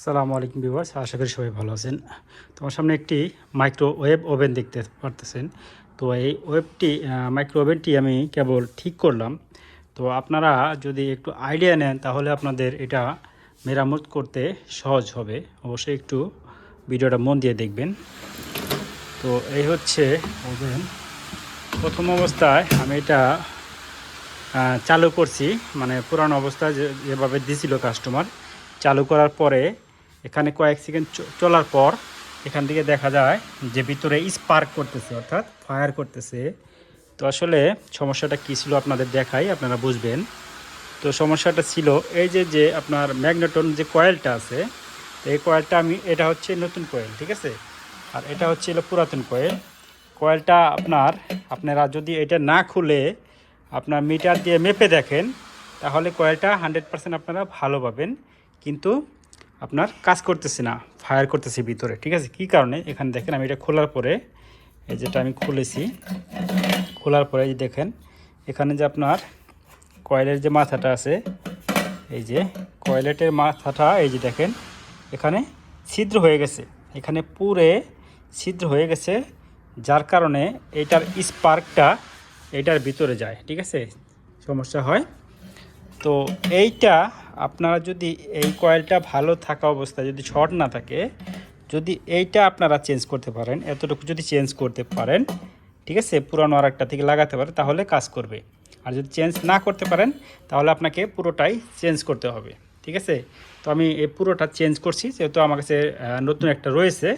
আসসালামু আলাইকুম ভিউয়ার্স, আশা করি সবাই ভালো আছেন। তোমার সামনে একটি মাইক্রোওয়েভ ওভেন দেখতে পারতেছেন। তো এই মাইক্রো ওভেনটি আমি কেবল ঠিক করলাম। তো আপনারা যদি একটু আইডিয়া নেন তাহলে আপনাদের এটা মেরামত করতে সহজ হবে। অবশ্যই একটু ভিডিওটা মন দিয়ে দেখবেন। তো এই হচ্ছে ওভেন। প্রথম অবস্থায় আমি এটা চালু করছি, মানে পুরানো অবস্থায় যেভাবে দিছিল কাস্টমার। চালু করার পরে এখানে কয়েক সেকেন্ড চলার পর এখান থেকে দেখা যায় যে ভিতরে স্পার্ক করতেছে, অর্থাৎ ফায়ার করতেছে। তো আসলে সমস্যাটা কী ছিল আপনাদের দেখাই, আপনারা বুঝবেন। তো সমস্যাটা ছিল এই যে আপনার ম্যাগনেটন যে কয়েলটা আছে, তো এই কয়েলটা এটা হচ্ছে নতুন কয়েল, ঠিক আছে। আর এটা হচ্ছে পুরাতন কয়েল। কয়েলটা আপনারা যদি এটা না খুলে আপনার মিটার দিয়ে মেপে দেখেন তাহলে কয়েলটা 100% আপনারা ভালো পাবেন, কিন্তু আপনার কাজ করতেছে না, ফায়ার করতেছে ভিতরে, ঠিক আছে। কী কারণে এখানে দেখেন, আমি এটা খোলার পরে এই যেটা আমি খুলেছি, খোলার পরে এই দেখেন এখানে যে আপনার কয়েলের যে মাথাটা আছে, এই যে কয়েলেটের মাথাটা এই যে দেখেন এখানে ছিদ্র হয়ে গেছে, এখানে পুরে ছিদ্র হয়ে গেছে, যার কারণে এটার স্পার্কটা এটার ভিতরে যায়, ঠিক আছে, সমস্যা হয়। তো এইটা আপনারা যদি এই কয়েলটা ভালো থাকা অবস্থায় যদি শর্ট না থাকে, যদি এইটা আপনারা চেঞ্জ করতে পারেন, এতটুকু যদি চেঞ্জ করতে পারেন, ঠিক আছে, পুরানো আর একটা থেকে লাগাতে পারেন তাহলে কাজ করবে। আর যদি চেঞ্জ না করতে পারেন তাহলে আপনাকে পুরোটাই চেঞ্জ করতে হবে, ঠিক আছে। তো আমি এই পুরোটা চেঞ্জ করছি, যেহেতু আমার কাছে নতুন একটা রয়েছে,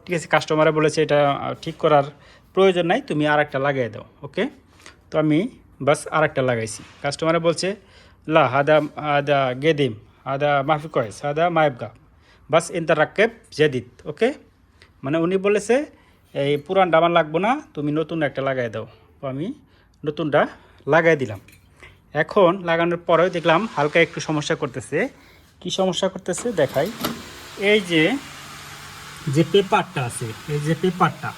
ঠিক আছে। কাস্টমারে বলেছে এটা ঠিক করার প্রয়োজন নাই, তুমি আর একটা লাগিয়ে দাও, ওকে। তো আমি বাস আর একটা লাগাইছি। কাস্টমারে বলছে লা হাদা হাদা গেদিম হাদা মাফি কয়েস হাদা মাইবগা বাস ইন্টার রাকেব জেদিত, ওকে। মানে উনি বলেছে এই পুরানটা আমার লাগবো না, তুমি নতুন একটা লাগাই দাও। তো আমি নতুনটা লাগাই দিলাম। এখন লাগানোর পরেও দেখলাম হালকা একটু সমস্যা করতেছে। কি সমস্যা করতেছে দেখাই। এই যে পেপারটা আছে, এই যে পেপারটা,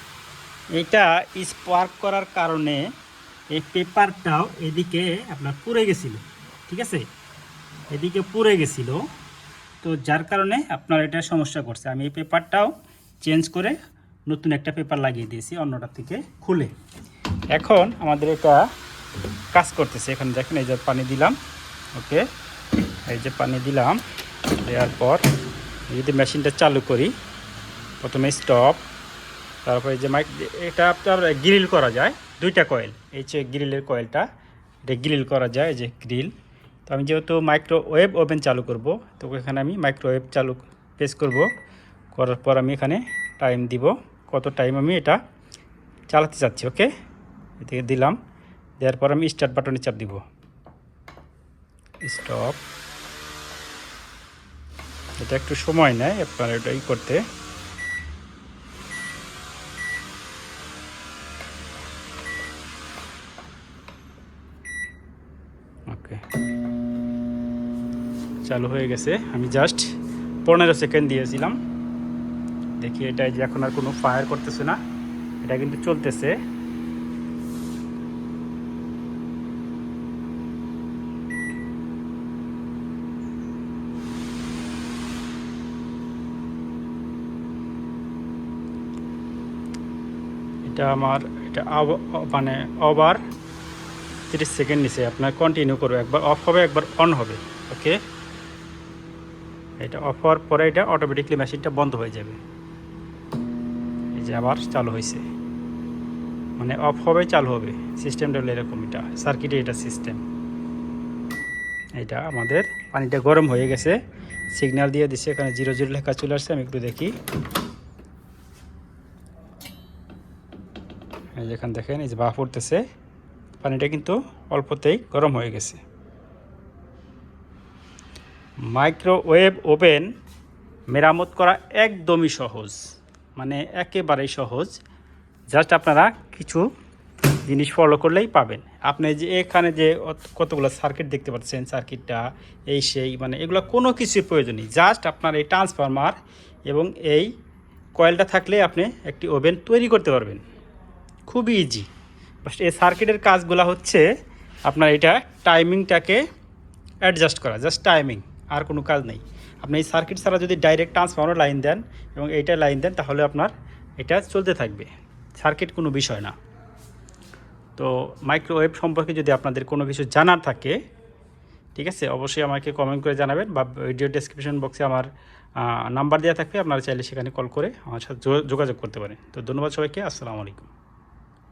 এটা স্পার্ক করার কারণে এই পেপারটাও এদিকে আপনার পুড়ে গেছিল, ঠিক আছে, এদিকে পুড়ে গেছিল। তো যার কারণে আপনার এটা সমস্যা করছে। আমি এই পেপারটাও চেঞ্জ করে নতুন একটা পেপার লাগিয়ে দিয়েছি অন্যটা থেকে খুলে। এখন আমাদের এটা কাজ করতেছে। এখানে দেখেন এই যে পানি দিলাম, ওকে, এই যে পানি দিলাম, দেওয়ার পর যদি মেশিনটা চালু করি, প্রথমে স্টপ, তারপরে যে এটা আপনার গ্রিল করা যায়, দুইটা কয়েল, এই যে গ্রিলের কয়েলটা, এটা গ্রিল করা যায়, এই যে গ্রিল। তো আমি যেহেতু মাইক্রোওয়েভ ওভেন চালু করব, তো এখানে আমি মাইক্রোওয়েভ চালু প্রেস করব, করার পর আমি এখানে টাইম দিব, কত টাইম আমি এটা চালাতে চাচ্ছি, ওকে। এদিকে দিলাম, দেওয়ার পর আমি স্টার্ট বাটনে চাপ দিব, স্টপ। এটা একটু সময় নেয় আপনার এটাই করতে। ওকে, চালু হয়ে গেছে। আমি জাস্ট 15 সেকেন্ড দিয়েছিলাম। দেখি এটা যে এখন আর কোনো ফায়ার করতেছে না, এটা কিন্তু চলতেছে। এটা মানে ওভার 30 সেকেন্ড নিচে আপনার কন্টিনিউ করবে, একবার অফ হবে একবার অন হবে, ওকে। এটা অফ হওয়ার পরে এটা অটোমেটিকলি মেশিনটা বন্ধ হয়ে যাবে। এই যে আবার চালু হয়েছে, মানে অফ হবে চালু হবে, সিস্টেমটা হলো এরকম। এটা সার্কিটে এটা সিস্টেম। এটা আমাদের পানিটা গরম হয়ে গেছে, সিগন্যাল দিয়ে দিচ্ছে, এখানে 00 লেখা চলে আসছে। আমি একটু দেখি, এই যেখানে দেখেন এই যে ভাপ উঠতেছে, পানিটা কিন্তু অল্পতেই গরম হয়ে গেছে। মাইক্রোওয়েভ ওভেন মেরামত করা একদমই সহজ, মানে একেবারেই সহজ। জাস্ট আপনারা কিছু জিনিস ফলো করলেই পাবেন। আপনি যে এখানে যে কতগুলো সার্কিট দেখতে পাচ্ছেন, সার্কিটটা এই সেই, মানে এগুলো কোনো কিছুর প্রয়োজন নেই। জাস্ট আপনার এই ট্রান্সফরমার এবং এই কয়েলটা থাকলে আপনি একটি ওভেন তৈরি করতে পারবেন, খুবই ইজি। বাস এই সার্কিটের কাজগুলো হচ্ছে আপনার এটা টাইমিংটাকে অ্যাডজাস্ট করা, জাস্ট টাইমিং, আর কোনো কাজ নেই। আপনি এই সার্কিট ছাড়া যদি ডাইরেক্ট ট্রান্সফরমার লাইন দেন এবং এইটা লাইন দেন তাহলে আপনার এটা চলতে থাকবে, সার্কিট কোনো বিষয় না। তো মাইক্রোওয়েভ সম্পর্কে যদি আপনাদের কোনো কিছু জানার থাকে, ঠিক আছে, অবশ্যই আমাকে কমেন্ট করে জানাবেন বা ভিডিও ডেসক্রিপশন বক্সে আমার নাম্বার দেওয়া থাকবে, আপনারা চাইলে সেখানে কল করে আমার সাথে যোগাযোগ করতে পারেন। তো ধন্যবাদ সবাইকে, আসসালামু আলাইকুম।